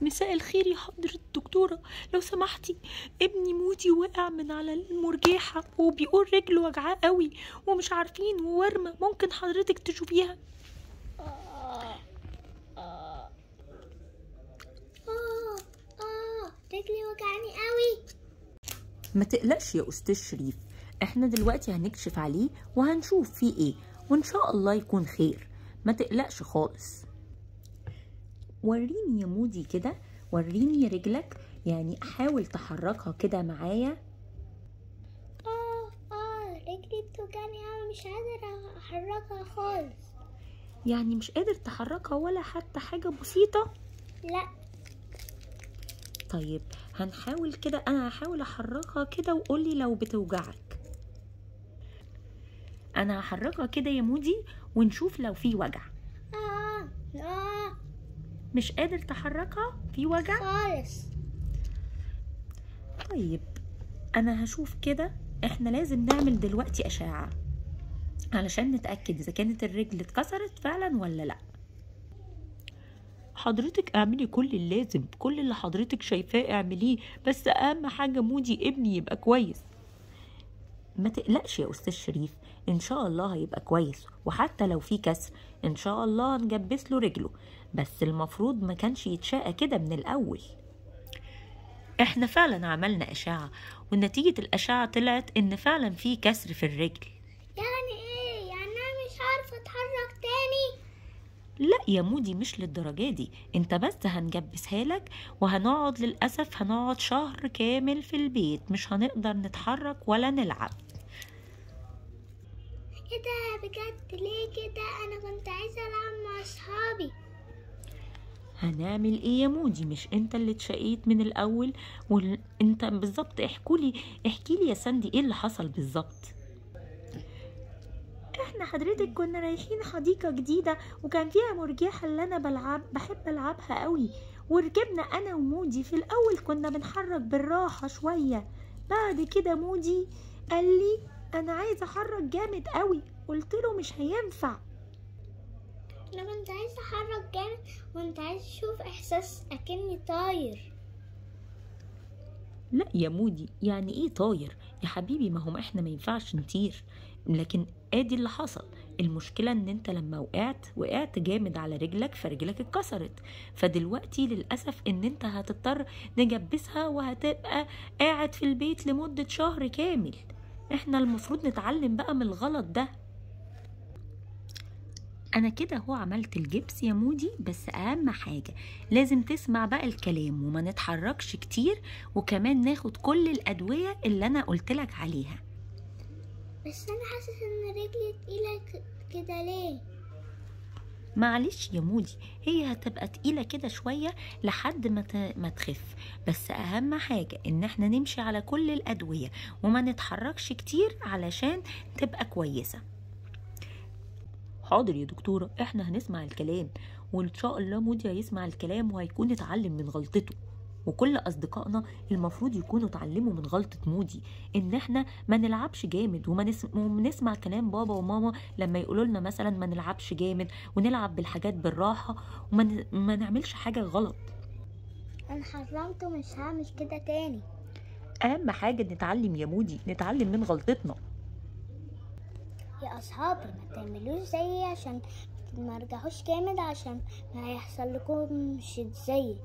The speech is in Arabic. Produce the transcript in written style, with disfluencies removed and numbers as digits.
مساء الخير يا حضرة الدكتورة، لو سمحتي ابني مودي وقع من على المرجيحة وبيقول رجله وجعاه قوي ومش عارفين وورمة، ممكن حضرتك تشوفيها؟ رجلي وجعني قوي. ما تقلقش يا أستاذ شريف، احنا دلوقتي هنكشف عليه وهنشوف فيه ايه وان شاء الله يكون خير. ما تقلقش خالص. وريني يا مودي كده، وريني رجلك، يعني حاول تحركها كده معايا. رجلي بتوجعني قوي، مش قادرة احركها خالص. يعني مش قادر تحركها ولا حتى حاجة بسيطة؟ لا. طيب هنحاول كده، انا هحاول احركها كده وقولي لو بتوجعك. انا هحركها كده يا مودي ونشوف لو في وجع. مش قادر تحركها؟ في وجع خالص. طيب انا هشوف كده، احنا لازم نعمل دلوقتي اشعة علشان نتأكد اذا كانت الرجل اتكسرت فعلا ولا لا. حضرتك اعملي كل اللازم، كل اللي حضرتك شايفاه اعمليه، بس اهم حاجة مودي ابني يبقى كويس. ما تقلقش يا أستاذ شريف، إن شاء الله هيبقى كويس، وحتى لو في كسر إن شاء الله هنجبس له رجله، بس المفروض ما كانش يتشاقى كده من الأول. احنا فعلا عملنا أشعة ونتيجة الأشعة طلعت إن فعلا في كسر في الرجل. يعني إيه؟ يعني أنا مش عارفة أتحرك تاني؟ لا يا مودي مش للدرجة دي، انت بس هنجبسها لك وهنقعد، للأسف هنقعد شهر كامل في البيت، مش هنقدر نتحرك ولا نلعب. ايه ده بجد؟ ليه كده؟ انا كنت عايزة العب مع اصحابي. هنعمل ايه يا مودي؟ مش انت اللي اتشقيت من الأول؟ وانت بالظبط احكي لي يا ساندي ايه اللي حصل بالظبط؟ احنا حضرتك كنا رايحين حديقة جديدة وكان فيها مرجيحة اللي انا بحب العبها قوي، وركبنا انا ومودي. في الاول كنا بنحرك بالراحة شوية، بعد كده مودي قال لي انا عايز احرك جامد قوي، قلت له مش هينفع. انا كنت عايزة احرك جامد وكنت عايزة اشوف احساس اكني طاير. لا يا مودي، يعني ايه طاير يا حبيبي؟ ما هم احنا ما ينفعش نطير، لكن ادي اللي حصل. المشكلة ان انت لما وقعت جامد على رجلك فرجلك اتكسرت، فدلوقتي للأسف ان انت هتضطر نجبسها وهتبقى قاعد في البيت لمدة شهر كامل. احنا المفروض نتعلم بقى من الغلط ده. انا كده هو عملت الجبس يا مودي، بس اهم حاجة لازم تسمع بقى الكلام وما نتحركش كتير، وكمان ناخد كل الادوية اللي انا قلتلك عليها. بس انا حاسس ان رجلي تقيلة كده ليه؟ معلش يا مودي، هي هتبقى تقيلة كده شوية لحد ما تخف، بس اهم حاجة ان احنا نمشي على كل الادوية وما نتحركش كتير علشان تبقى كويسة. حاضر يا دكتورة، احنا هنسمع الكلام، وان شاء الله مودي هيسمع الكلام وهيكون اتعلم من غلطته، وكل اصدقائنا المفروض يكونوا اتعلموا من غلطة مودي، ان احنا ما نلعبش جامد ونسمع كلام بابا وماما لما يقولوا لنا مثلا ما نلعبش جامد ونلعب بالحاجات بالراحة وما نعملش حاجة غلط. انا حرمت ومش هعمل كده تاني. اهم حاجة نتعلم يا مودي، نتعلم من غلطتنا. يا اصحابي ما تعملوش زيي عشان ما رجعوش جامد، عشان ما هيحصل لكم مش زيي.